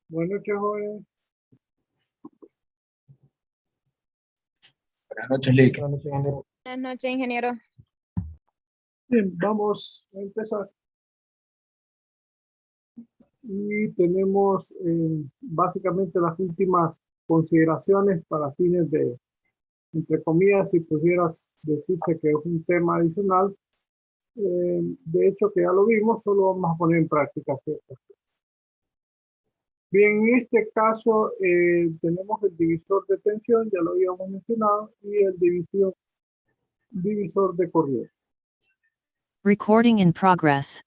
Buenas noches, joven. Buenas noches, Lick. Buenas noches, ingeniero. Buenas noches, ingeniero. Bien, vamos a empezar. Y tenemos básicamente las últimas consideraciones para fines de, entre comillas, si pudieras decirse que es un tema adicional. De hecho, que ya lo vimos, solo vamos a poner en práctica ciertas cosas. Bien, en este caso tenemos el divisor de tensión, ya lo habíamos mencionado, y el divisor de corriente. Recording in progress.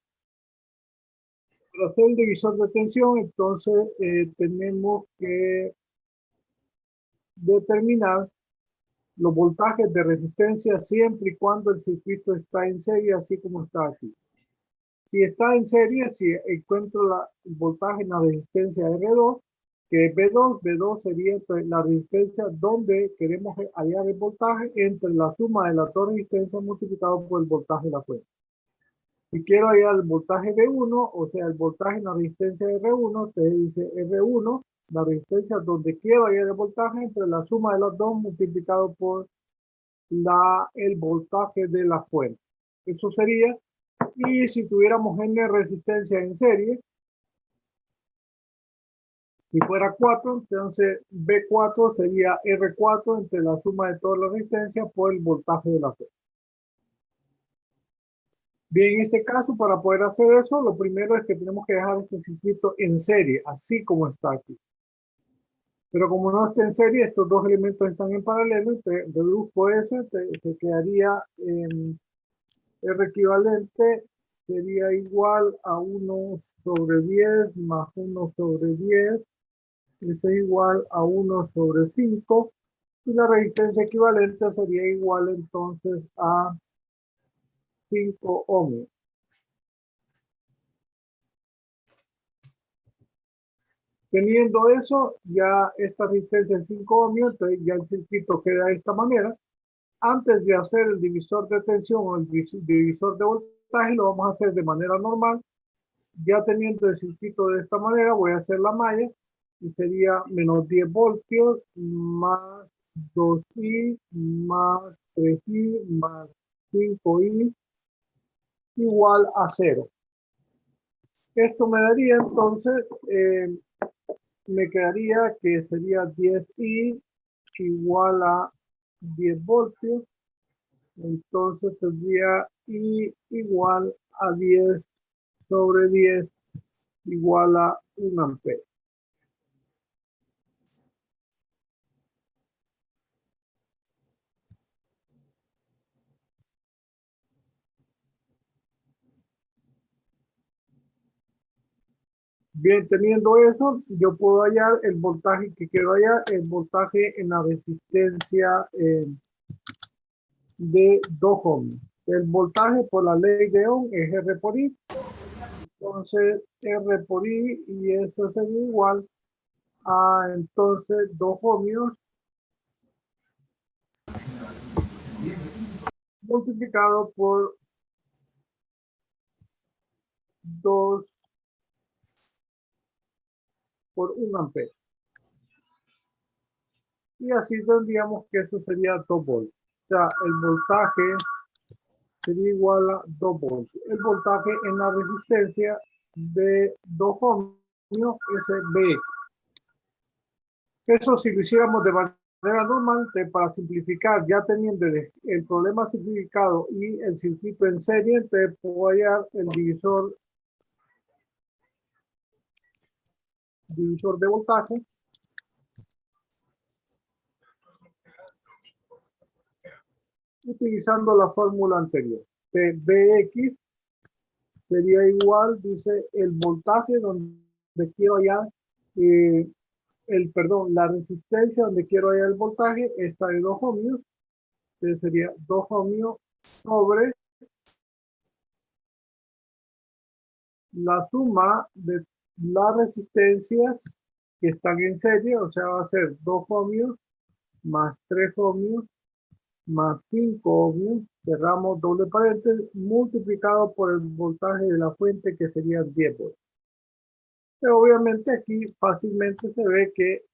Para hacer el divisor de tensión, entonces tenemos que determinar los voltajes de resistencia siempre y cuando el circuito está en serie, así como está aquí. Si está en serie, si encuentro el voltaje en la resistencia R2, que es B2, B2 sería la resistencia donde queremos hallar el voltaje entre la suma de las dos resistencias multiplicado por el voltaje de la fuente. Si quiero hallar el voltaje B1, o sea, el voltaje en la resistencia R1, se dice R1, la resistencia donde quiero hallar el voltaje entre la suma de las dos multiplicado por el voltaje de la fuente. Eso sería, y si tuviéramos N resistencia en serie, si fuera 4, entonces B4 sería R4 entre la suma de todas las resistencias por el voltaje de la fuente. Bien, en este caso, para poder hacer eso, lo primero es que tenemos que dejar este circuito en serie, así como está aquí. Pero como no está en serie, estos dos elementos están en paralelo, y te deduzco eso, te quedaría R equivalente, sería igual a 1 sobre 10 más 1 sobre 10, eso es igual a 1 sobre 5, y la resistencia equivalente sería igual entonces a 5 ohmios. Teniendo eso, ya esta resistencia es 5 ohmios, entonces ya el circuito queda de esta manera. Antes de hacer el divisor de tensión o el divisor de voltaje, lo vamos a hacer de manera normal. Ya teniendo el circuito de esta manera, voy a hacer la malla y sería menos 10 voltios más 2i más 3i más 5i igual a 0. Esto me daría entonces, me quedaría que sería 10i igual a 10 voltios. Entonces tendría i igual a 10 sobre 10 igual a 1 ampere. Bien, teniendo eso, yo puedo hallar el voltaje que quiero hallar, el voltaje en la resistencia de 2 ohms. El voltaje por la ley de Ohm es R por I. Entonces, R por I, y eso sería igual a entonces 2 ohmios multiplicado por 2 por 1 ampere. Y así tendríamos que eso sería 2 volts. O sea, el voltaje sería igual a 2 volts. El voltaje en la resistencia de 2 ohmios es B. Eso si lo hiciéramos de manera normal, para simplificar, ya teniendo el problema simplificado y el circuito en serie, te puedo hallar el divisor de voltaje, utilizando la fórmula anterior. Bx sería igual, dice, el voltaje donde quiero hallar, la resistencia donde quiero hallar el voltaje, está de 2 ohmios, entonces sería 2 ohmios sobre la suma de las resistencias que están en serie, o sea, va a ser 2 ohmios más 3 ohmios más 5 ohmios, cerramos doble paréntesis, multiplicado por el voltaje de la fuente, que sería 10 volts. Pero obviamente aquí fácilmente se ve que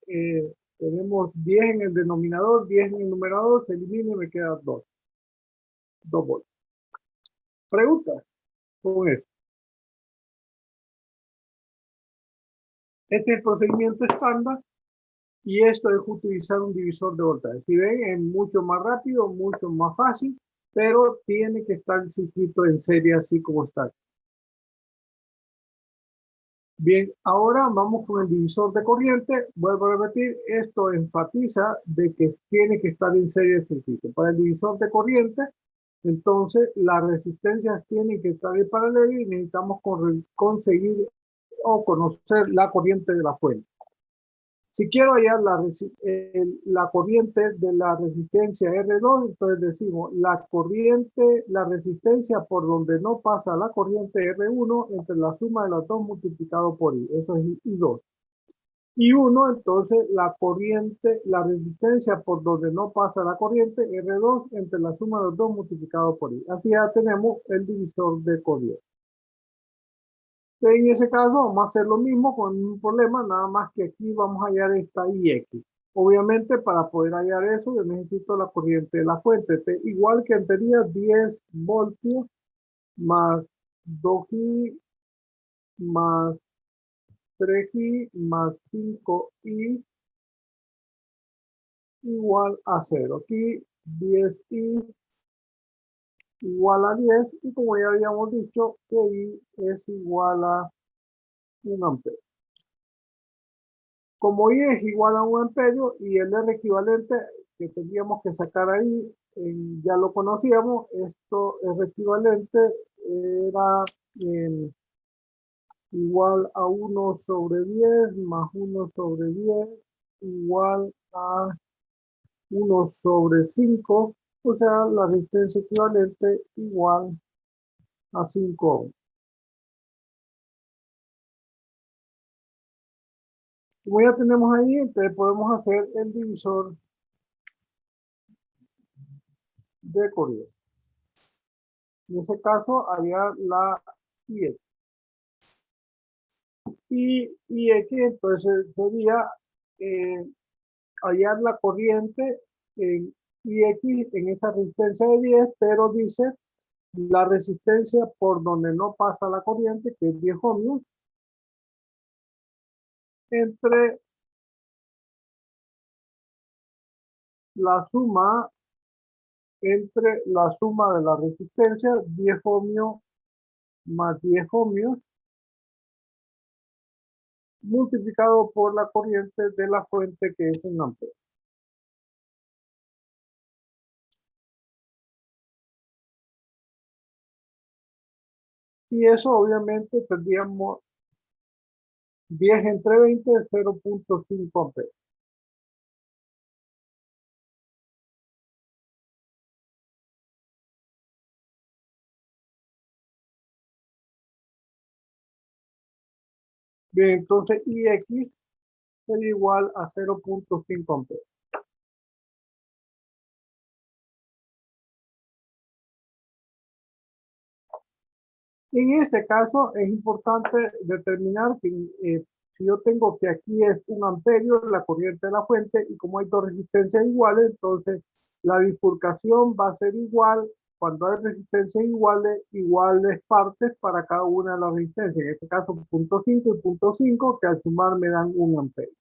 tenemos 10 en el denominador, 10 en el numerador, se elimina y me queda 2 volts. Preguntas con esto. Este es el procedimiento estándar y esto es utilizar un divisor de voltaje. Si ven, es mucho más rápido, mucho más fácil, pero tiene que estar el circuito en serie así como está. Bien, ahora vamos con el divisor de corriente. Vuelvo a repetir, esto enfatiza de que tiene que estar en serie el circuito. Para el divisor de corriente, entonces las resistencias tienen que estar en paralelo y necesitamos conseguir o conocer la corriente de la fuente. Si quiero hallar la corriente de la resistencia R2, entonces decimos la corriente, la resistencia por donde no pasa la corriente R1 entre la suma de las dos multiplicado por I. Eso es I2. Y 1, entonces la corriente, la resistencia por donde no pasa la corriente R2 entre la suma de los dos multiplicado por I. Así ya tenemos el divisor de corriente. En ese caso vamos a hacer lo mismo con un problema, nada más que aquí vamos a hallar esta IX. Obviamente para poder hallar eso yo necesito la corriente de la fuente. Igual que anterior, 10 voltios más 2i más 3i más 5i igual a 0. Aquí 10i igual a 10 y como ya habíamos dicho, que i es igual a 1 ampere. Como I es igual a 1 amperio y el R equivalente que tendríamos que sacar ahí, ya lo conocíamos, esto es equivalente, era igual a 1 sobre 10 más 1 sobre 10 igual a 1 sobre 5, o sea, la resistencia equivalente igual a 5 ohms. Como ya tenemos ahí, entonces podemos hacer el divisor de corriente. En ese caso, haría la IX. Y X entonces sería hallar la corriente en IX en esa resistencia de 10, pero dice la resistencia por donde no pasa la corriente, que es 10 ohmios, entre la suma de la resistencia, 10 ohmios más 10 ohmios, multiplicado por la corriente de la fuente, que es 1 ampere. Y eso obviamente tendríamos 10 entre 20 es 0.5 amperes. Bien, entonces IX sería igual a 0.5 amperes. En este caso es importante determinar que si yo tengo que aquí es 1 amperio la corriente de la fuente y como hay dos resistencias iguales, entonces la bifurcación va a ser igual cuando hay resistencias iguales partes para cada una de las resistencias. En este caso 0.5 y 0.5 que al sumar me dan 1 amperio.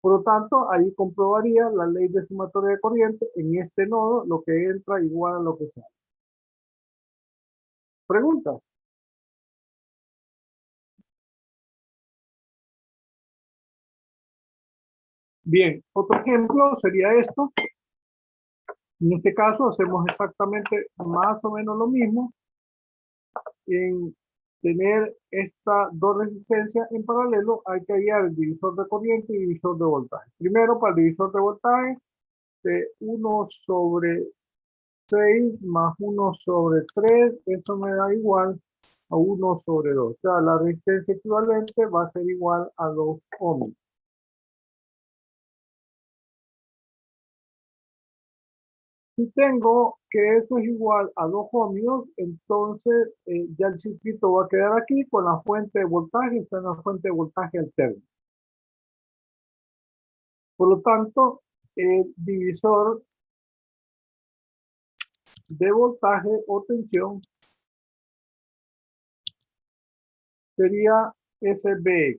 Por lo tanto, ahí comprobaría la ley de sumatoria de corriente en este nodo, lo que entra igual a lo que sale. ¿Preguntas? Bien, otro ejemplo sería esto. En este caso hacemos exactamente más o menos lo mismo en tener estas dos resistencias en paralelo. Hay que hallar el divisor de corriente y divisor de voltaje. Primero, para el divisor de voltaje, de 1 sobre 6 más 1 sobre 3, eso me da igual a 1 sobre 2. O sea, la resistencia equivalente va a ser igual a 2 ohms. Si tengo que eso es igual a 2 ohmios, entonces ya el circuito va a quedar aquí con la fuente de voltaje, está en la fuente de voltaje alterna. Por lo tanto, el divisor de voltaje o tensión sería SB.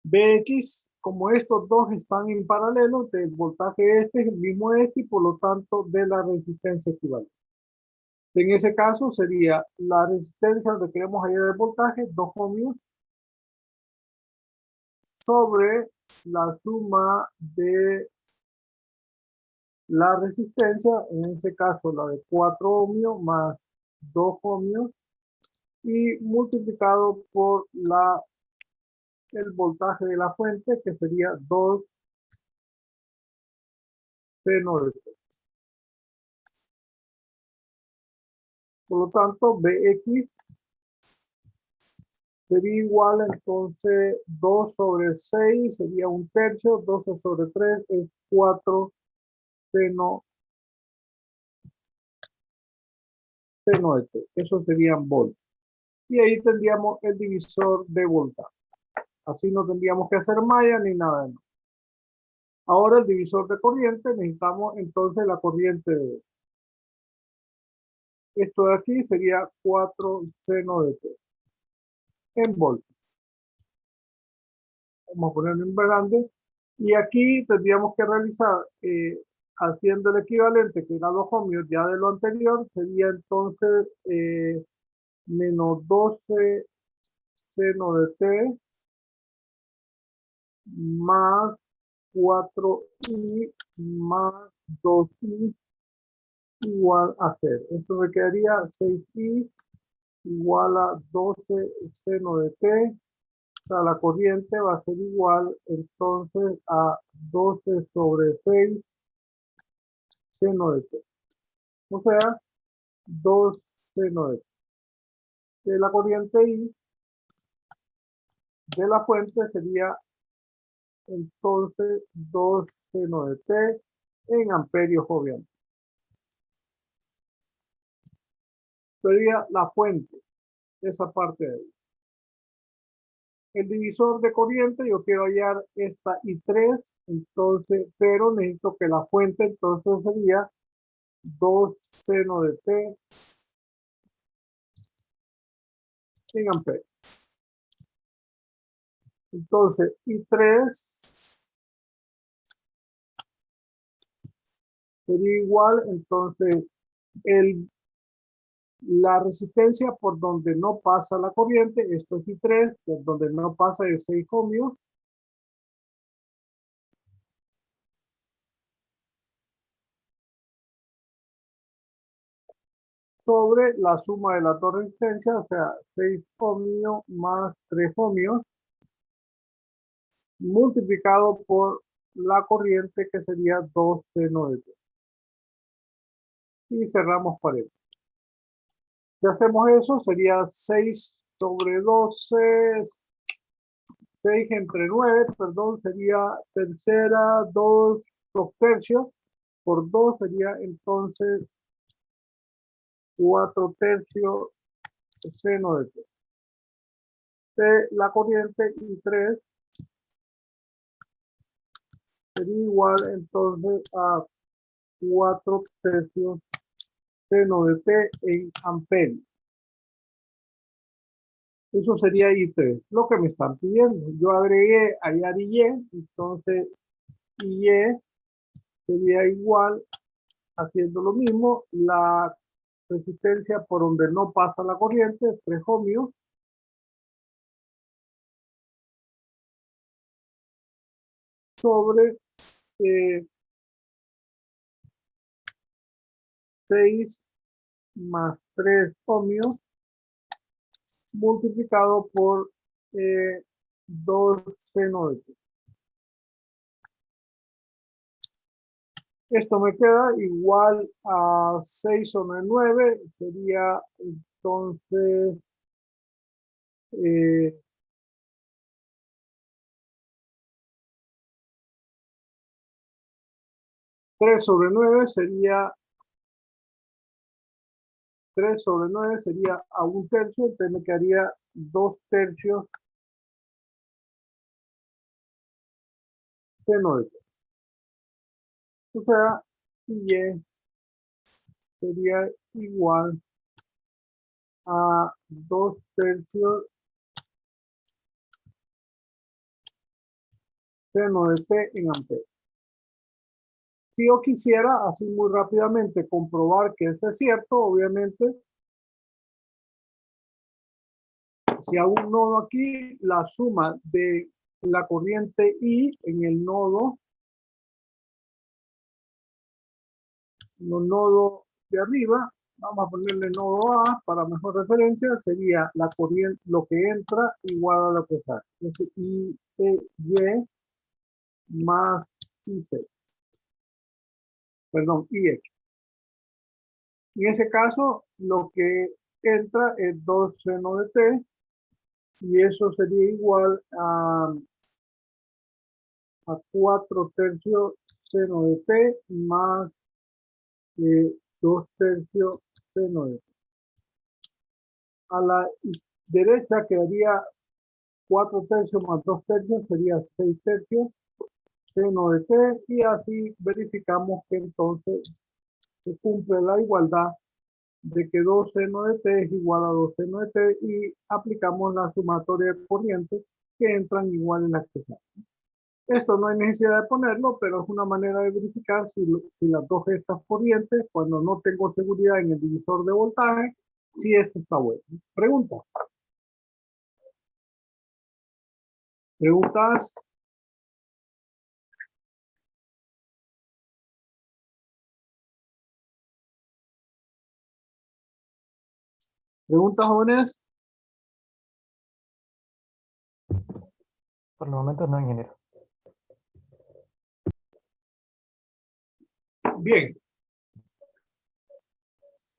BX, como estos dos están en paralelo, del voltaje este es el mismo este y por lo tanto de la resistencia equivalente. En ese caso sería la resistencia donde queremos hallar el voltaje, 2 ohmios, sobre la suma de la resistencia, en ese caso la de 4 ohmios más 2 ohmios, y multiplicado por el voltaje de la fuente, que sería 2 seno de t. Por lo tanto, Bx sería igual, entonces 2 sobre 6 sería 1/3, 12 sobre 3 es 4 seno de t. Eso serían volts. Y ahí tendríamos el divisor de voltaje. Así no tendríamos que hacer malla ni nada de más. Ahora el divisor de corriente, necesitamos entonces la corriente de esto de aquí sería 4 seno de t en voltios. Vamos a ponerlo en grande. Y aquí tendríamos que realizar, haciendo el equivalente, que era 2 ohmios ya de lo anterior, sería entonces menos 12 seno de t más 4i más 2i igual a 0. Esto me quedaría 6i igual a 12 seno de t. O sea, la corriente va a ser igual entonces a 12 sobre 6 seno de t. O sea, 2 seno de t. La corriente I de la fuente sería entonces 2 seno de t en amperios, obviamente. Sería la fuente, esa parte de ahí. El divisor de corriente, yo quiero hallar esta I3, entonces, pero necesito que la fuente entonces sería 2 seno de t en amperios. Entonces, I3 sería igual, entonces, la resistencia por donde no pasa la corriente, esto es I3, por donde no pasa es 6 ohmios, sobre la suma de las dos resistencias, o sea, 6 ohmios más 3 ohmios, multiplicado por la corriente que sería 2 seno de t. Y cerramos paréntesis. Si hacemos eso, sería 6 sobre 12, 6 entre 9, perdón, sería tercera, 2 tercios, por 2 sería entonces 4 tercios seno de t. De la corriente y 3 sería igual entonces a 4 tercios seno de t en amperios. Eso sería I3, lo que me están pidiendo. Yo agregué allá y, entonces y sería igual, haciendo lo mismo, la resistencia por donde no pasa la corriente, 3 ohmios, sobre 6 más 3 ohmios, multiplicado por 2 seno de t. Esto me queda igual a 6 sobre 9, sería entonces 3 sobre 9 sería 3 sobre 9 sería a 1 tercio, entonces me quedaría 2 tercios seno de t. O sea, y sería igual a 2 tercios seno de t en amperes. Si yo quisiera, así muy rápidamente, comprobar que eso es cierto, obviamente, si hago un nodo aquí, la suma de la corriente I en el nodo, los nodos de arriba, vamos a ponerle nodo A para mejor referencia, sería la corriente, lo que entra igual a lo que sale. Entonces, Y más IC, perdón, IX. En ese caso, lo que entra es 2 seno de t, y eso sería igual a 4 tercios seno de t más 2 tercios seno de t. A la derecha quedaría 4 tercios más 2 tercios, sería 6 tercios seno de t, y así verificamos que entonces se cumple la igualdad de que 2 seno de t es igual a 2 seno de t, y aplicamos la sumatoria de corrientes que entran igual en la expresión. Esto no hay necesidad de ponerlo, pero es una manera de verificar si las dos estas corrientes, cuando no tengo seguridad en el divisor de voltaje, si esto está bueno. Pregunta. ¿Preguntas? ¿Preguntas, jóvenes? Por el momento no, ingeniero. Bien.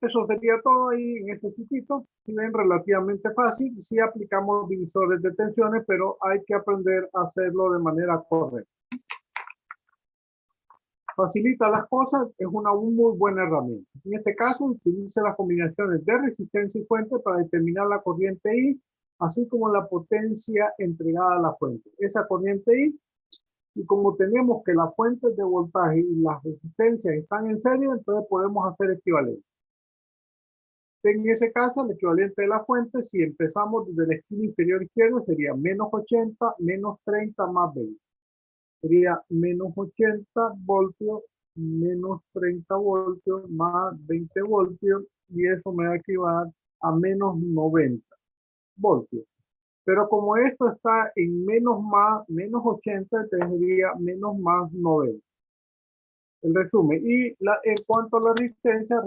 Eso sería todo ahí en este sitio. Si ven, relativamente fácil. Sí aplicamos divisores de tensiones, pero hay que aprender a hacerlo de manera correcta. Facilita las cosas, es una muy buena herramienta. En este caso, utilice las combinaciones de resistencia y fuente para determinar la corriente I, así como la potencia entregada a la fuente. Esa corriente I, y como tenemos que las fuentes de voltaje y las resistencias están en serie, entonces podemos hacer equivalente. En ese caso, el equivalente de la fuente, si empezamos desde la esquina inferior izquierda, sería menos 80, menos 30, más 20. Sería menos 80 voltios, menos 30 voltios, más 20 voltios, y eso me va a equivaler a menos 90 voltios. Pero como esto está en menos 80, entonces sería menos más 90. el resumen. Y en cuanto a la resistencia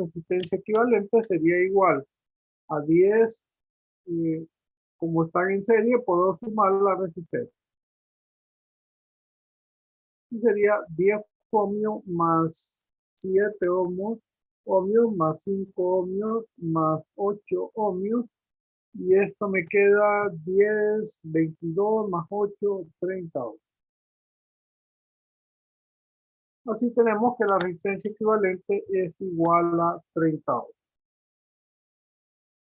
equivalente sería igual a 10, como están en serie, puedo sumar la resistencia. Y sería 10 ohmios más 7 ohmios más 5 ohmios más 8 ohmios. Y esto me queda 10, 22 más 8, 30 ohmios. Así tenemos que la resistencia equivalente es igual a 30 ohmios.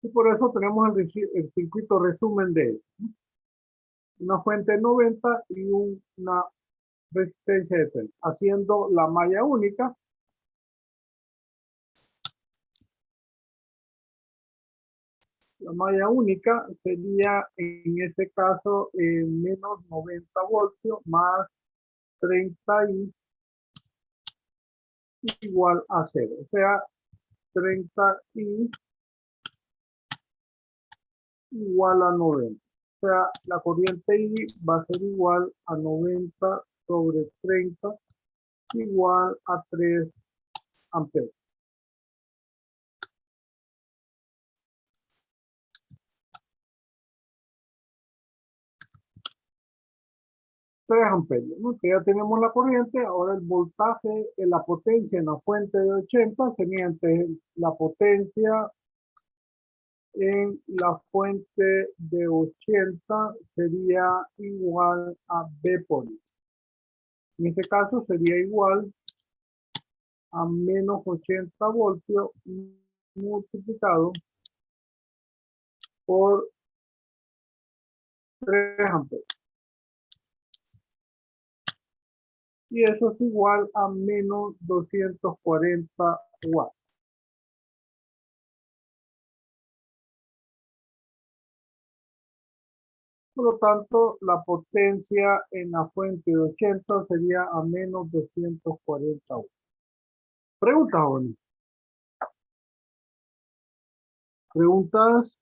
Y por eso tenemos el circuito resumen de eso. Una fuente de 90 y una resistencia de 30. Haciendo la malla única. La malla única sería en este caso menos 90 voltios más 30 y igual a 0. O sea, 30 y igual a 90. O sea, la corriente I va a ser igual a 90 sobre 30 igual a 3 amperes. 3 amperios, ¿no? Que ya tenemos la corriente, ahora el voltaje, la potencia en la fuente de 80 sería entre la potencia en la fuente de 80 sería igual a B por I. En este caso sería igual a menos 80 voltios multiplicado por 3 amperios. Y eso es igual a menos 240 watts. Por lo tanto, la potencia en la fuente de 80 sería a menos 240 watts. Preguntas, Oli. Preguntas.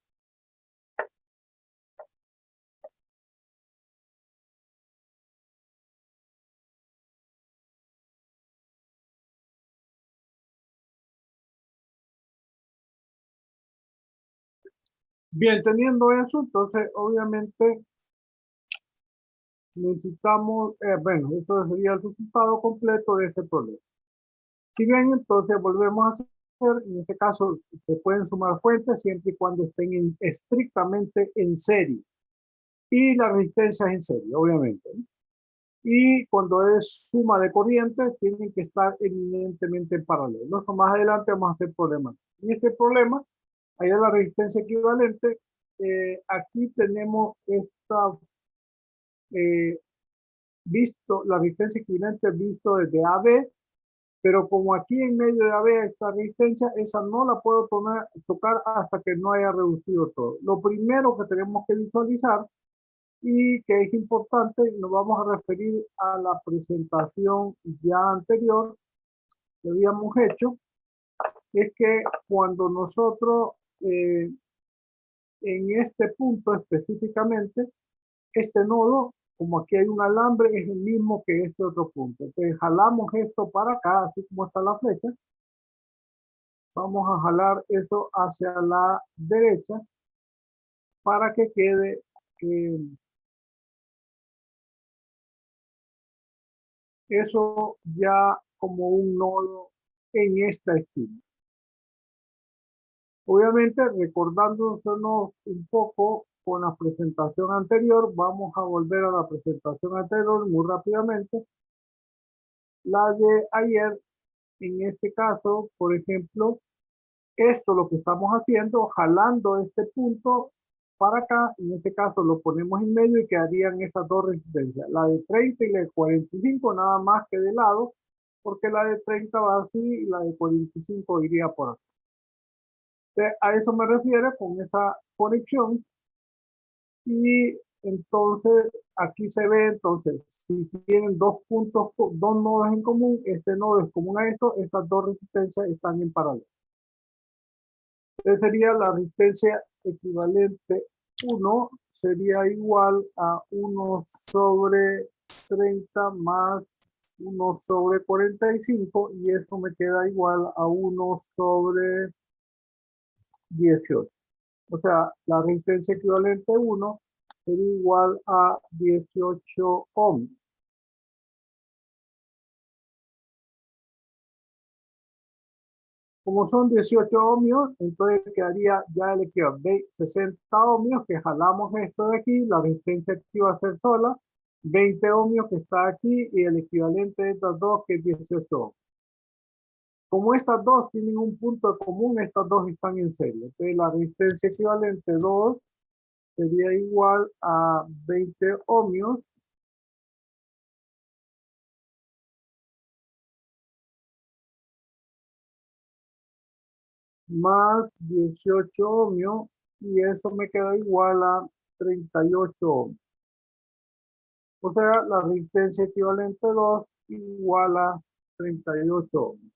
Bien, teniendo eso, entonces obviamente necesitamos, bueno, eso sería el resultado completo de ese problema. Si bien, entonces volvemos a hacer, en este caso se pueden sumar fuentes siempre y cuando estén estrictamente en serie. Y la resistencia es en serie, obviamente, ¿no? Y cuando es suma de corriente, tienen que estar eminentemente en paralelo. ¿No? Más adelante vamos a hacer problemas. En este problema, ahí es la resistencia equivalente. Aquí tenemos esta, visto, la resistencia equivalente visto desde AB, pero como aquí en medio de AB esta resistencia, esa no la puedo tocar hasta que no haya reducido todo. Lo primero que tenemos que visualizar y que es importante, nos vamos a referir a la presentación ya anterior que habíamos hecho, es que cuando nosotros en este punto específicamente, este nodo, como aquí hay un alambre, es el mismo que este otro punto. Entonces jalamos esto para acá, así como está la flecha. Vamos a jalar eso hacia la derecha para que quede eso ya como un nodo en esta esquina. Obviamente, recordándonos un poco con la presentación anterior, vamos a volver a la presentación anterior muy rápidamente. La de ayer, en este caso, por ejemplo, esto lo que estamos haciendo, jalando este punto para acá, en este caso lo ponemos en medio y quedarían estas dos resistencias, la de 30 y la de 45, nada más que de lado, porque la de 30 va así y la de 45 iría por acá. A eso me refiero con esa conexión. Y entonces aquí se ve, entonces, si tienen dos puntos, dos nodos en común, este nodo es común a esto, estas dos resistencias están en paralelo. Entonces sería la resistencia equivalente 1, sería igual a 1 sobre 30 más 1 sobre 45 y eso me queda igual a 1 sobre 18. O sea, la resistencia equivalente 1 sería igual a 18 ohms. Como son 18 ohmios, entonces quedaría ya el equivalente 60 ohmios que jalamos esto de aquí, la resistencia aquí va a ser sola, 20 ohmios que está aquí y el equivalente de estas dos que es 18 ohmios. Como estas dos tienen un punto común, estas dos están en serie. Entonces la resistencia equivalente 2 sería igual a 20 ohmios más 18 ohmios y eso me queda igual a 38 ohmios. O sea, la resistencia equivalente 2 igual a 38 ohmios.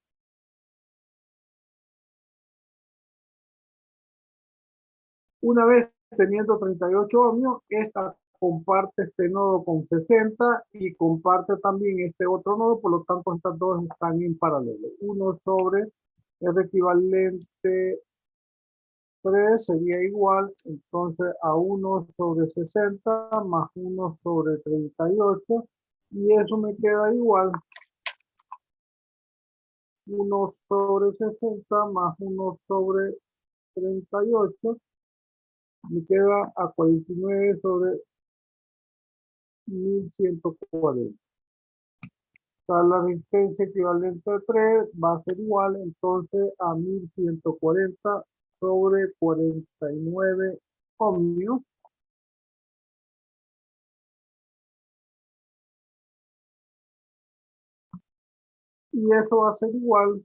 Una vez teniendo 38 ohmios, esta comparte este nodo con 60 y comparte también este otro nodo, por lo tanto estas dos están en paralelo. 1 sobre R equivalente 3 sería igual entonces a 1 sobre 60 más 1 sobre 38 y eso me queda igual 1 sobre 60 más 1 sobre 38 me queda a 49 sobre 1140. O sea, la resistencia equivalente a 3 va a ser igual entonces a 1140 sobre 49 ohmios. Y eso va a ser igual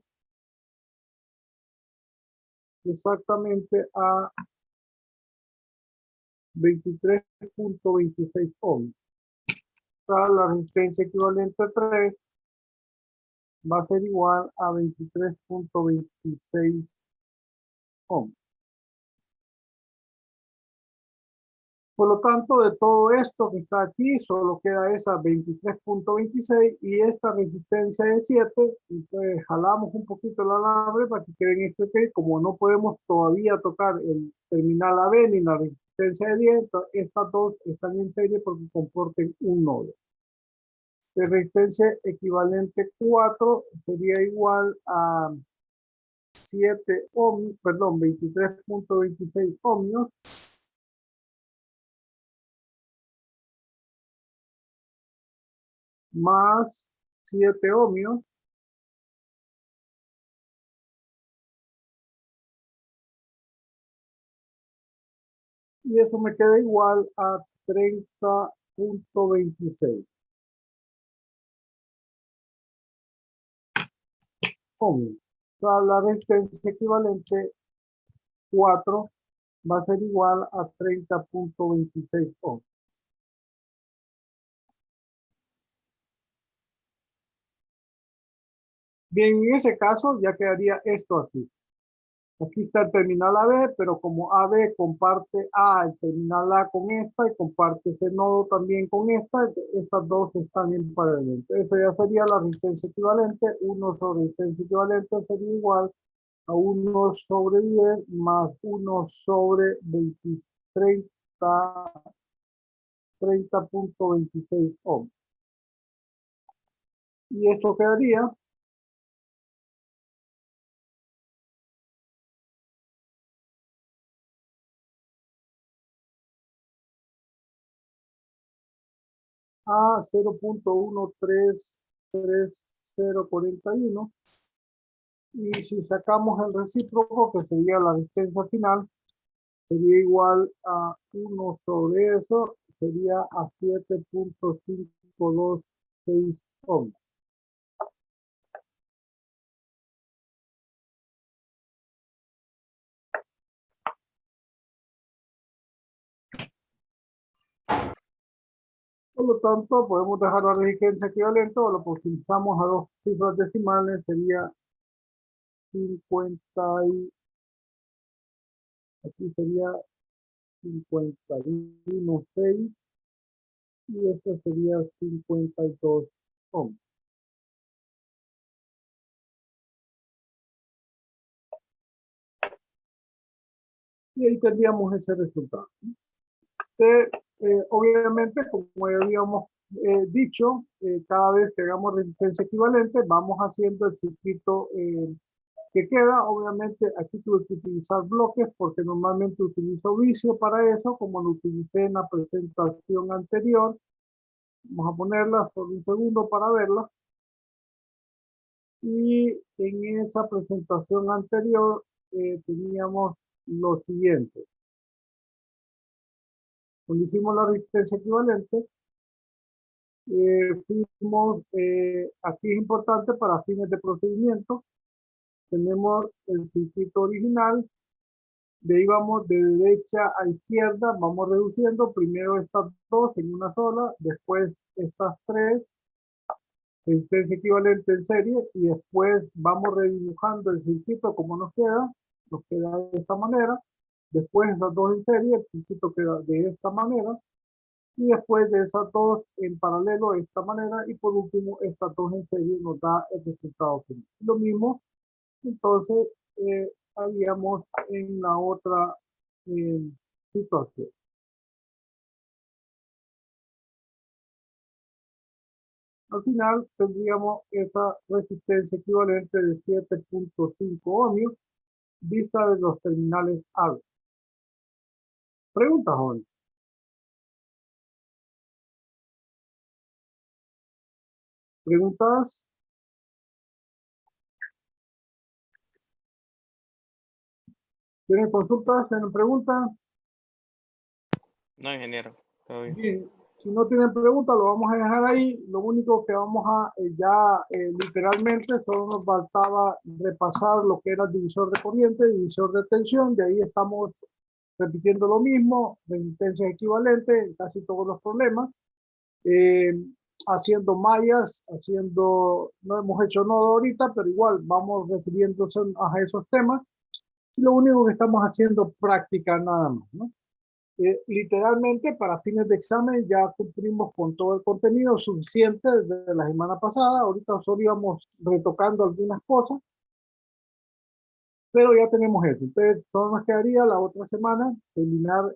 exactamente a 23.26 ohms. O sea, la resistencia equivalente a 3 va a ser igual a 23.26 ohms. Por lo tanto, de todo esto que está aquí, solo queda esa 23.26 y esta resistencia de 7. Entonces, jalamos un poquito el alambre para que queden esto que como no podemos todavía tocar el terminal AB ni la resistencia de 10, estas dos están en serie porque comporten un nodo. De resistencia equivalente 4 sería igual a 7 ohmios, perdón, 23.26 ohmios más 7 ohmios y eso me queda igual a 30.26 ohmios. O sea, la resistencia equivalente 4 va a ser igual a 30.26 ohmios. Bien, en ese caso ya quedaría esto así. Aquí está el terminal AB, pero como AB comparte A, el terminal A con esta y comparte ese nodo también con esta, estas dos están en paralelo. Eso ya sería la resistencia equivalente. 1 sobre resistencia equivalente sería igual a 1 sobre 10 más 1 sobre 20, 30.26 ohms. Y esto quedaría a 0.133041 y si sacamos el recíproco que sería la resistencia final sería igual a 1 sobre eso, sería a 7.526 ohms. Por lo tanto, podemos dejar la resistencia equivalente o lo posibilitamos a dos cifras decimales, sería 50 y aquí sería 51.6 y esto sería 52 ohms. y ahí tendríamos ese resultado. Obviamente, como ya habíamos dicho, cada vez que hagamos resistencia equivalente, vamos haciendo el circuito que queda. Obviamente, aquí tuve que utilizar bloques porque normalmente utilizo vicio para eso, como lo utilicé en la presentación anterior. Vamos a ponerla solo un segundo para verla. Y en esa presentación anterior teníamos lo siguiente. Cuando hicimos la resistencia equivalente, aquí es importante para fines de procedimiento, tenemos el circuito original, de ahí vamos de derecha a izquierda, vamos reduciendo, primero estas dos en una sola, después estas tres, resistencia equivalente en serie, y después vamos redibujando el circuito como nos queda de esta manera, después estas dos en serie, el circuito queda de esta manera, y después de esas dos en paralelo de esta manera, y por último estas dos en serie nos da el resultado final. Lo mismo, entonces, haríamos en la otra situación. Al final tendríamos esa resistencia equivalente de 7.5 ohmios vista de los terminales A. Preguntas, jóvenes. ¿Preguntas? ¿Tienen consultas? ¿Tienen preguntas? No, ingeniero. Todo bien. Bien, si no tienen preguntas, lo vamos a dejar ahí. Lo único que vamos a literalmente solo nos faltaba repasar lo que era el divisor de corriente, divisor de tensión. De ahí estamos repitiendo lo mismo, resistencia equivalente en casi todos los problemas. Haciendo mallas, no hemos hecho nodo ahorita, pero igual vamos refiriéndose a esos temas. Y lo único que estamos haciendo práctica nada más, ¿no? Literalmente para fines de examen ya cumplimos con todo el contenido suficiente desde la semana pasada. Ahorita solo íbamos retocando algunas cosas, pero ya tenemos eso. Entonces solo nos quedaría la otra semana terminar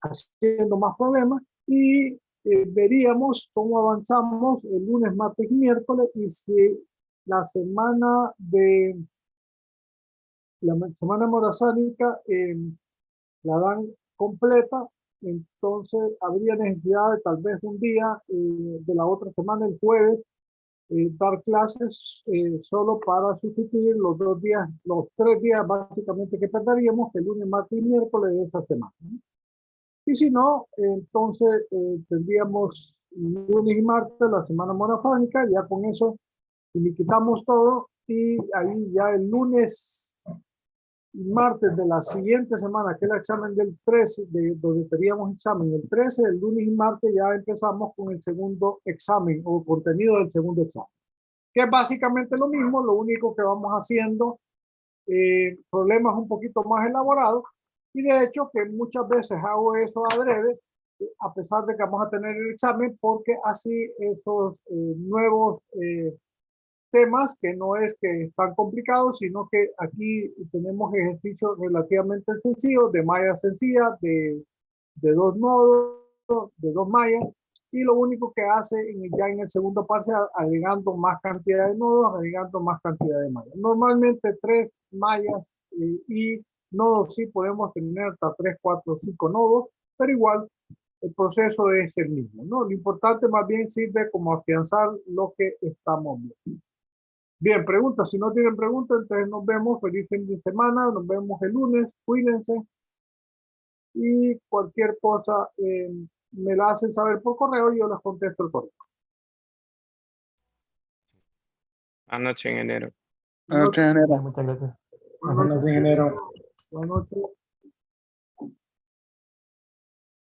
haciendo más problemas y veríamos cómo avanzamos el lunes, martes y miércoles, y si la semana morazánica la dan completa, entonces habría necesidad de tal vez un día de la otra semana, el jueves, dar clases solo para sustituir los 2 días, los 3 días básicamente que perderíamos, el lunes, martes y miércoles de esa semana, ¿no? Y si no, entonces tendríamos lunes y martes la semana monofónica, ya con eso liquidamos todo y ahí ya el lunes y martes de la siguiente semana, que es el examen del 13, donde teníamos examen el 13, el lunes y martes ya empezamos con el segundo examen o contenido del segundo examen, que es básicamente lo mismo, lo único que vamos haciendo problemas un poquito más elaborados, y de hecho que muchas veces hago eso adrede, a pesar de que vamos a tener el examen, porque así esos nuevos temas que no es que están complicados, sino que aquí tenemos ejercicios relativamente sencillos, de malla sencilla, de 2 nodos, de 2 mallas, y lo único que hace ya en el segundo parcial, agregando más cantidad de nodos, agregando más cantidad de mallas. Normalmente 3 mallas y nodos sí podemos tener hasta 3, 4, 5 nodos, pero igual el proceso es el mismo, ¿no? Lo importante más bien sirve como afianzar lo que estamos viendo. Bien, preguntas. Si no tienen preguntas, entonces nos vemos. Feliz fin de semana. Nos vemos el lunes. Cuídense. Y cualquier cosa me la hacen saber por correo y yo les contesto el correo. Anoche, ingeniero. Muchas gracias. Buenas noches. Buenas noches.